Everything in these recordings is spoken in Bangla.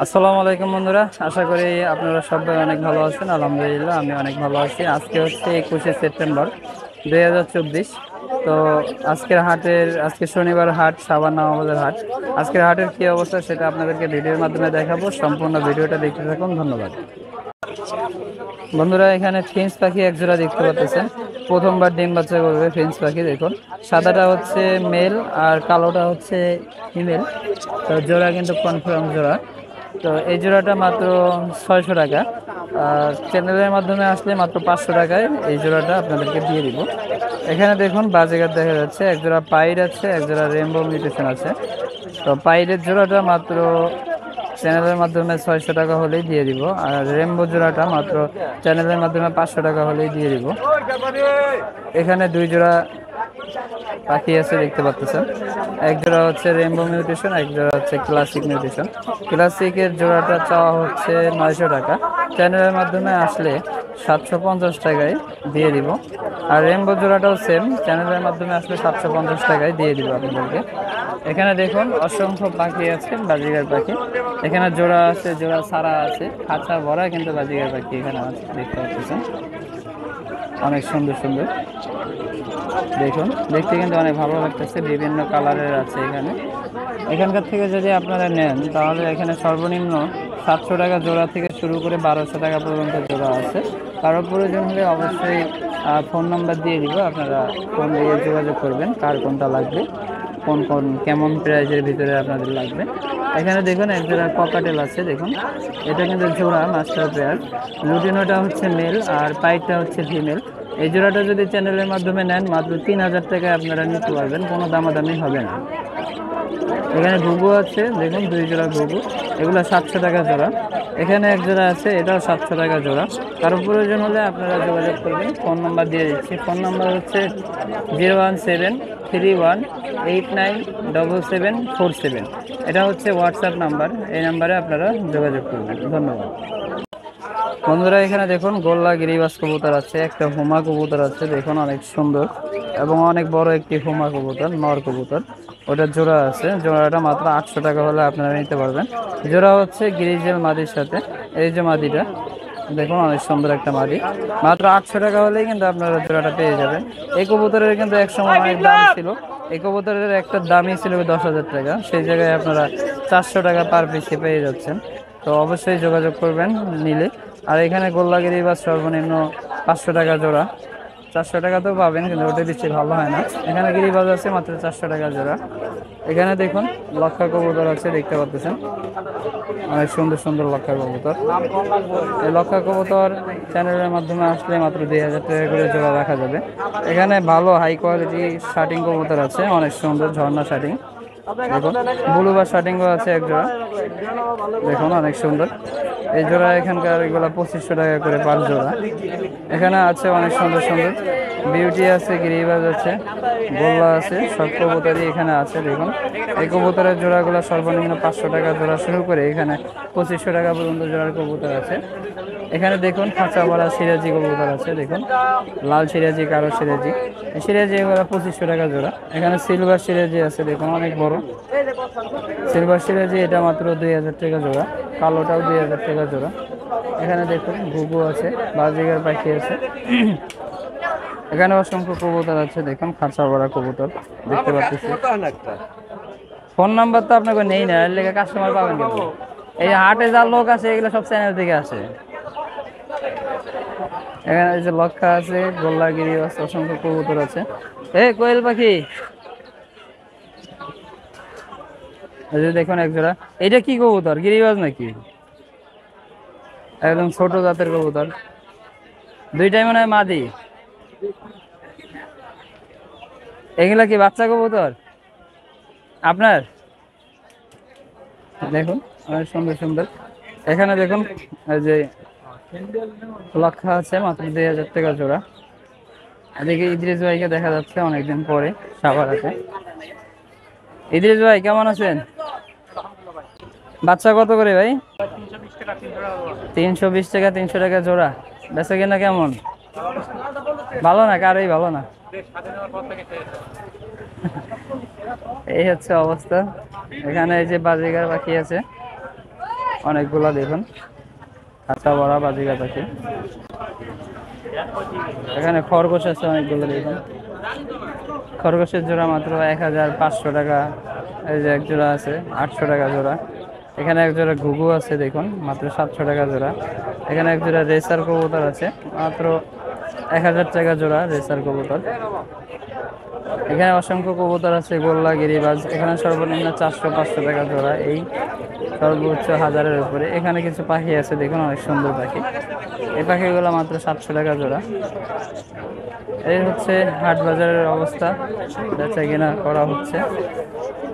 আসসালামু আলাইকুম বন্ধুরা, আশা করি আপনারা সবাই অনেক ভালো আছেন। আলহামদুলিল্লাহ আমি অনেক ভালো আছি। আজকে হচ্ছে 21শে সেপ্টেম্বর 2024। তো আজকে শনিবার হাট, সাবান আমাদের হাট। আজকের হাটের কি অবস্থা সেটা আপনাদেরকে ভিডিওর মাধ্যমে দেখাবো। সম্পূর্ণ ভিডিওটা দেখতে থাকুন, ধন্যবাদ। বন্ধুরা, এখানে ফিঞ্চ পাখি এক জোড়া দেখতে পাচ্ছেন। প্রথমবার ডিম বাচ্চা করবে ফিঞ্চ পাখি। দেখুন, সাদাটা হচ্ছে মেল আর কালোটা হচ্ছে ফিমেল। তো জোড়া কিন্তু কনফার্ম জোড়া। তো এই জোড়াটা মাত্র 600 টাকা। আর চ্যানেলের মাধ্যমে আসলে মাত্র 500 টাকায় এই জোড়াটা আপনাদেরকে দিয়ে দিব। এখানে দেখুন বাজিগার দেখা যাচ্ছে, এক জোড়া পাইড আছে, এক জোড়া রেইনবো মিউটেশন আছে। তো পাইডের জোড়াটা মাত্র চ্যানেলের মাধ্যমে 600 টাকা হলেই দিয়ে দিব। আর রেইনবো জোড়াটা মাত্র চ্যানেলের মাধ্যমে 500 টাকা হলেই দিয়ে দিব। এখানে দুই জোড়া পাখি আছে দেখতে পাচ্ছেন। এক জোড়া হচ্ছে রেইনবো মিউটেশন, এক জোড়া হচ্ছে ক্লাসিক মিউটেশন। ক্লাসিকের জোড়াটা চাওয়া হচ্ছে 900 টাকা। চ্যানেলের মাধ্যমে আসলে 750 টাকায় দিয়ে দিব। আর রেইনবো জোড়াটাও সেম, চ্যানেলের মাধ্যমে আসলে 750 টাকায় দিয়ে দিব আপনাদেরকে। এখানে দেখুন অসংখ্য পাখি আছে, বাজিগার পাখি। এখানে জোড়া আছে, জোড়া সারা আছে, খাঁচা ভরা কিন্তু বাজিগার পাখি এখানে আছে দেখতে পাচ্ছেন। অনেক সুন্দর সুন্দর, দেখুন দেখতে কিন্তু অনেক ভালো লাগতেছে। বিভিন্ন কালারের আছে এখানে। এখানকার থেকে যদি আপনারা নেন তাহলে এখানে সর্বনিম্ন 700 টাকা জোড়া থেকে শুরু করে 1200 টাকা পর্যন্ত জোড়া আছে। কারো প্রয়োজন হলে অবশ্যই ফোন নাম্বার দিয়ে দিব, আপনারা ফোন দিয়ে যোগাযোগ করবেন কার কোনটা লাগবে, কোন কোন কেমন প্রাইজের ভিতরে আপনাদের লাগবে। এখানে দেখুন এক জোড়া ককাটেল আছে, দেখুন এটা কিন্তু জোড়া মাস্টার পেয়ার। লুটিনোটা হচ্ছে মেল আর পাইটটা হচ্ছে ফিমেল। এই জোড়াটা যদি চ্যানেলের মাধ্যমে নেন মাত্র 3000 টাকায় আপনারা নিতে পারবেন, কোনো দামাদামি হবে না। এখানে ঘুঘু আছে, দেখুন দুই জোড়া ঘুঘু, এগুলো 700 টাকা জোড়া। এখানে এক জোড়া আছে, এটাও 700 টাকা জোড়া। কারো প্রয়োজন হলে আপনারা যোগাযোগ করবেন, ফোন নাম্বার দিয়ে দিচ্ছি। ফোন নাম্বার হচ্ছে 0173189774747। এটা হচ্ছে হোয়াটসঅ্যাপ নাম্বার, এই নাম্বারে আপনারা যোগাযোগ করবেন। ধন্যবাদ। বন্ধুরা, এখানে দেখুন গোল্লা গিরিবাস কবুতর আছে, একটা হুমা কবুতর আছে, দেখুন অনেক সুন্দর এবং অনেক বড় একটি হুমা কবুতর, নর কবুতর। ওটা জোড়া আছে, জোড়াটা মাত্র 800 টাকা হলে আপনারা নিতে পারবেন। জোড়া হচ্ছে গ্রিজেল মাদির সাথে। এই যে মাদিটা দেখুন অনেক সুন্দর একটা মাদি, মাত্র 800 টাকা হলেই কিন্তু আপনারা জোড়াটা পেয়ে যাবেন। এই কবুতরের কিন্তু একসময় অনেক দাম ছিল। এই কবুতরের একটা দামই ছিল 10,000 টাকা, সেই জায়গায় আপনারা 400 টাকা পার পিসে পেয়ে যাচ্ছেন। তো অবশ্যই যোগাযোগ করবেন নিলে। আর এখানে গোল্লাগিরি বা সর্বনিম্ন 500 টাকা জোড়া। 400 টাকা তো পাবেন, কিন্তু ওটা বেশি ভালো হয় না। এখানে গিরিবাজ আছে মাত্র 400 টাকা জোড়া। এখানে দেখুন লক্ষা কবুতর আছে, দেখতে পাচ্ছেন অনেক সুন্দর সুন্দর লক্ষা কবুতর। এই লক্ষা কবুতর চ্যানেলের মাধ্যমে আসলে মাত্র 2000 টাকা করে জোড়া রাখা যাবে। এখানে ভালো হাই কোয়ালিটি শার্টিং কবুতর আছে, অনেক সুন্দর ঝর্ণা শার্টিং। দেখুন ব্লু বা শার্টিংও আছে এক জোড়া, দেখুন অনেক সুন্দর। এই জোড়া এখানকার এগুলা 2500 টাকা করে পার জোড়া। এখানে আছে অনেক সুন্দর সুন্দর বিউটি আছে, গিরিবাজ আছে, গোল্লা আছে, সব কবুতরই এখানে আছে। দেখুন এই কবুতরের জোড়াগুলো সর্বনিম্ন 500 টাকা জোড়া শুরু করে এখানে 2500 টাকা পর্যন্ত জোড়ার কবুতর আছে। এখানে দেখুন খাঁচা ভরা সিরাজি কবুতর আছে, দেখুন লাল সিরাজি, কালো সিরাজি। এই সিরাজি এগুলো 2500 টাকা জোড়া। এখানে সিলভার সিরাজি আছে, দেখুন অনেক বড় সিলভার সিরাজি, এটা মাত্র 2000 টাকা জোড়া। কালোটাও 2000 টাকা জোড়া। এখানে দেখুন ঘুঘু আছে, বাজিগার পাখি আছে। এখানে অসংখ্য কবুতর আছে, দেখুন খাঁচা ভরা কবুতর দেখতে পাচ্ছি। ফোন নাম্বার তো আপনাকে নেই না, এর লেগে কাস্টমার পাবেন কেন? এই হাটে যা লোক আছে এগুলো সব চ্যানেল থেকে আসে। এখানে এই যে লক্ষা আছে, গোল্লাগিরি আছে, অসংখ্য কবুতর আছে। কোয়েল পাখি, এই যে দেখুন এক জোড়া। এটা কি কবুতর, গিরিবাজ নাকি? একদম ছোট জাতের কবুতর, দুইটাই মনে হয় মাদি। এগুলা কি বাচ্চা কবুতর আপনার? দেখুন অনেক সুন্দর সুন্দর। এখানে দেখুন এই যে লক্ষা আছে মাত্র 2000 টাকা জোড়া। এদিকে ইদ্রিস ভাইকে দেখা যাচ্ছে অনেকদিন পরে সাভার আছে। ইদ্রিস ভাই কেমন আছেন? বাচ্চা কত করে ভাই? 320 টাকা, 300 টাকা জোড়া। বেচা কিনা কেমন? ভালো না, কারোই ভালো না। এই হচ্ছে অবস্থা। এখানে এই যে বাজিগার পাখি আছে, অনেকগুলা দেখুন খাঁচা ভরা বাজিগার পাখি। এখানে খরগোশ আছে অনেকগুলো দেখুন। খরগোশের জোড়া মাত্র 1500 টাকা। এই যে এক জোড়া আছে 800 টাকা জোড়া। এখানে এক জোড়া ঘুঘু আছে দেখুন মাত্র 700 টাকা জোড়া। এখানে এক জোড়া রেসার কবুতর আছে মাত্র 1000 টাকা জোড়া রেসার কবুতর। এখানে অসংখ্য কবুতর আছে গোল্লা গিরিবাজ। এখানে সর্বনিম্ন 400-500 টাকা জোড়া, এই সর্বোচ্চ 1000-এর উপরে। এখানে কিছু পাখি আছে দেখুন অনেক সুন্দর পাখি। এই পাখিগুলো মাত্র 700 টাকা জোড়া। এই হচ্ছে হাট বাজারের অবস্থা, বেচা কেনা করা হচ্ছে।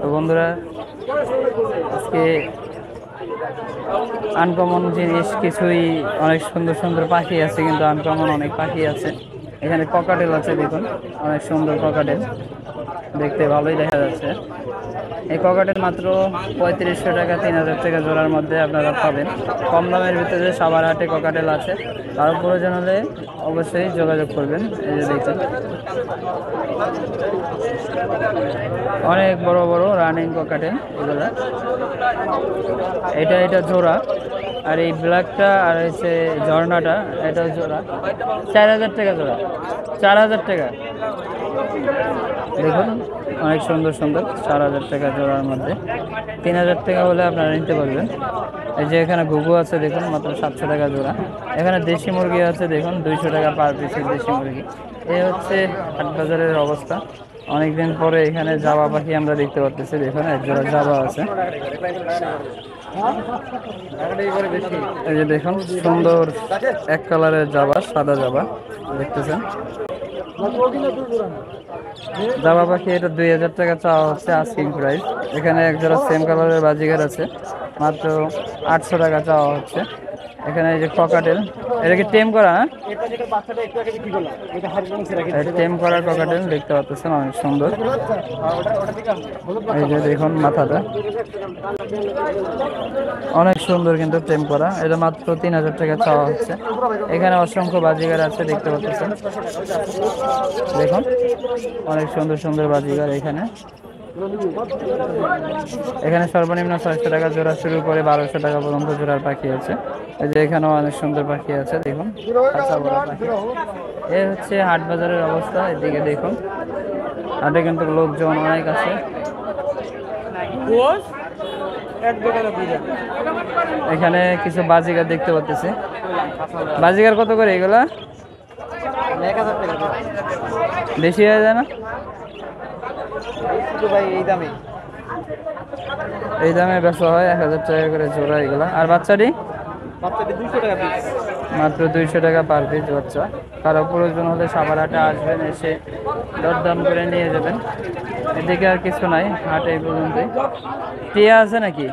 তো বন্ধুরা আজকে আনকমন জিনিস কিছুই, অনেক সুন্দর সুন্দর পাখি আছে কিন্তু আনকমন অনেক পাখি আছে। এখানে ককাটেল আছে দেখুন অনেক সুন্দর ককাটেল, দেখতে ভালোই দেখা যাচ্ছে। এই ককাটেল মাত্র 3500 টাকা 3000 টাকা জোড়ার মধ্যে আপনারা পাবেন। কম দামের ভিতরে সাভার হাটে ককাটেল আছে, কারো প্রয়োজন হলে অবশ্যই যোগাযোগ করবেন। এই যে দেখুন অনেক বড় বড় রানিং ককাটেল এগুলা। এটা জোড়া, আর এই ব্ল্যাকটা আর হচ্ছে ঝর্ণাটা এটা জোড়া 4000 টাকা জোড়া। 4000 টাকা দেখুন অনেক সুন্দর সুন্দর 4000 টাকা জোড়ার মধ্যে। 3000 টাকা হলে আপনারা নিতে পারবেন। এই যে এখানে ঘুঘু আছে দেখুন মাত্র 700 টাকা জোড়া। এখানে দেশি মুরগি আছে দেখুন 200 টাকা পার পিসের দেশি মুরগি। এই হচ্ছে হাট বাজারের অবস্থা। অনেকদিন পরে এখানে জাবা পাখি আমরা দেখতে পাচ্ছি দেখুন এক জোড়া জাবা আছে। এই যে দেখুন সুন্দর এক কালারের জাবা, সাদা জাবা দেখতেছেন। জাবা পাখি এটা 2000 টাকা চাওয়া হচ্ছে আস্কিং প্রাইস। এখানে এক জোড়া সেম কালারের বাজিগার আছে মাত্র 800 টাকা চাওয়া হচ্ছে। এখানে এই যে ককাটেল, এটা কি টেম করা? টেম করা ককাটেল দেখতে পাচ্ছেন অনেক সুন্দর। এই যে দেখুন মাথাটা অনেক সুন্দর কিন্তু টেম করা, এটা মাত্র 3000 টাকা চাওয়া হচ্ছে। এখানে অসংখ্য বাজিগার আছে দেখতে পাচ্ছেন দেখুন অনেক সুন্দর সুন্দর বাজিগার। এখানে সর্বনিম্ন 600 টাকা জোড়া শুরু করে 1200 টাকা পর্যন্ত জোড়ার পাখি আছে। এই যে এখানেও অনেক সুন্দর পাখি আছে দেখুন কাঁচা বড় পাখি। এই হচ্ছে হাট বাজারের অবস্থা। এদিকে দেখুন হাটে কিন্তু লোকজন অনেক আছে। এখানে কিছু বাজিগার দেখতে পাচ্ছি। বাজিগার কত করে এগুলা? 1000 টাকা। বেশি হয়ে যায় না ভাই? এই দামে বেচা হয় 1000 টাকা করে জোড়া এগুলা। আর বাচ্চাটি 200 টাকা পিস, মাত্র 200 টাকা পার পিস বাচ্চা। কারো প্রয়োজন হলে সাভার হাটে আসবেন, এসে দরদাম করে নিয়ে যাবেন। এদিকে আর কিছু নাই, হাটে এই পর্যন্তই। টিয়া আছে নাকি?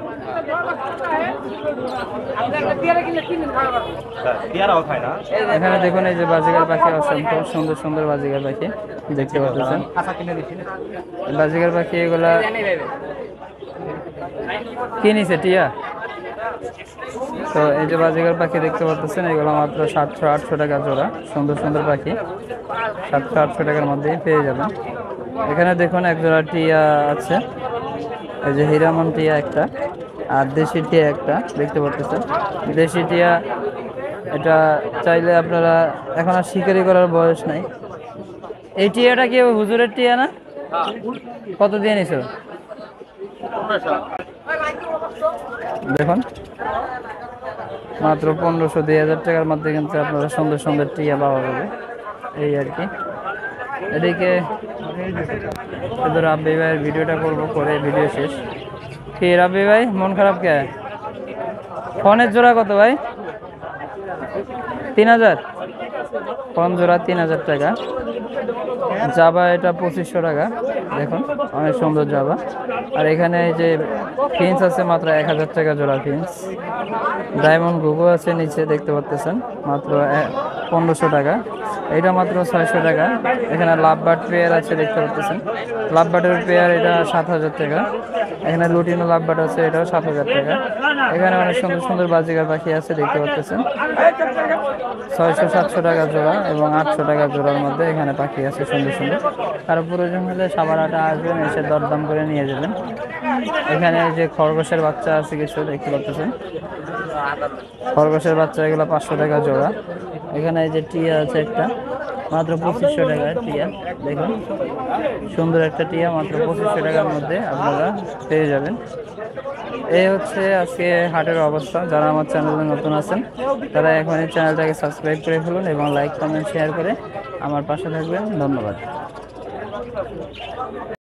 এখানে দেখুন এই যে বাজিগার পাখি, অসংখ্য সুন্দর সুন্দর বাজিগার পাখি দেখতে পাচ্ছেন। বাজিগার পাখি এগুলা কি নিছে টিয়া? তো এই যে বাজিগার পাখি দেখতে পাচ্ছেন এগুলো মাত্র 700-800 টাকা জোড়া। সুন্দর সুন্দর পাখি 700-800 টাকার মধ্যেই পেয়ে যাবেন। এখানে দেখুন এক জোড়া টিয়া আছে, এই যে হিরামন টিয়া একটা, আর দেশি টিয়া একটা দেখতে পাচ্ছেন। দেশি টিয়া এটা চাইলে আপনারা, এখন আর শিকারি করার বয়স নাই। এই টিয়াটা কি হুজুরের টিয়া না? কত দিয়ে নিছো? দেখুন মাত্র 1500-2000 টাকার মধ্যে কিন্তু আপনারা সুন্দর সুন্দর টিয়া পাওয়া যাবে এই আর কি। এদিকে রাব্বি ভাইয়ের ভিডিওটা করবো, করে ভিডিও শেষ। কি রাব্বি ভাই মন খারাপ কে? ফোনের জোড়া কত ভাই? 3000। ফোন জোড়া 3000 টাকা। জাবা এটা 2500 টাকা। দেখুন অনেক সুন্দর জাবা। আর এখানে এই যে ফিন্স আছে মাত্র 1000 টাকা জোড়া ফিন্স। ডায়মন্ড ঘুঘু আছে নিচে দেখতে পাচ্ছেন মাত্র 1500 টাকা। এটা মাত্র 600 টাকা। এখানে লাভ বার্ড পেয়ার আছে দেখতে পাচ্ছেন, লাভ বার্ডের পেয়ার এটা 7000 টাকা। এখানে লুটিনো লাভ বার্ড আছে, এটাও 7000 টাকা। এখানে অনেক সুন্দর সুন্দর বাজিকার পাখি আছে দেখতে পাচ্ছেন, 600-700 টাকা জোড়া এবং 800 টাকা জোড়ার মধ্যে এখানে পাখি আছে সুন্দর সুন্দর। কারো প্রয়োজন হলে সাভারহাটে আসবেন, এসে দরদাম করে নিয়ে যাবেন। এখানে যে খরগোশের বাচ্চা আছে কিছু দেখতে পাচ্ছেন, খরগোশের বাচ্চা এগুলো 500 টাকা জোড়া। এখানে এই যে টিয়া আছে একটা, মাত্র 2500 টাকায় টিয়া। দেখুন সুন্দর একটা টিয়া, মাত্র 2500 টাকার মধ্যে আপনারা পেয়ে যাবেন। এই হচ্ছে আজকে হাটের অবস্থা। যারা আমার চ্যানেলে নতুন আছেন তারা এখন এই চ্যানেলটাকে সাবস্ক্রাইব করে ফেলুন এবং লাইক কমেন্ট শেয়ার করে আমার পাশে থাকবেন। ধন্যবাদ।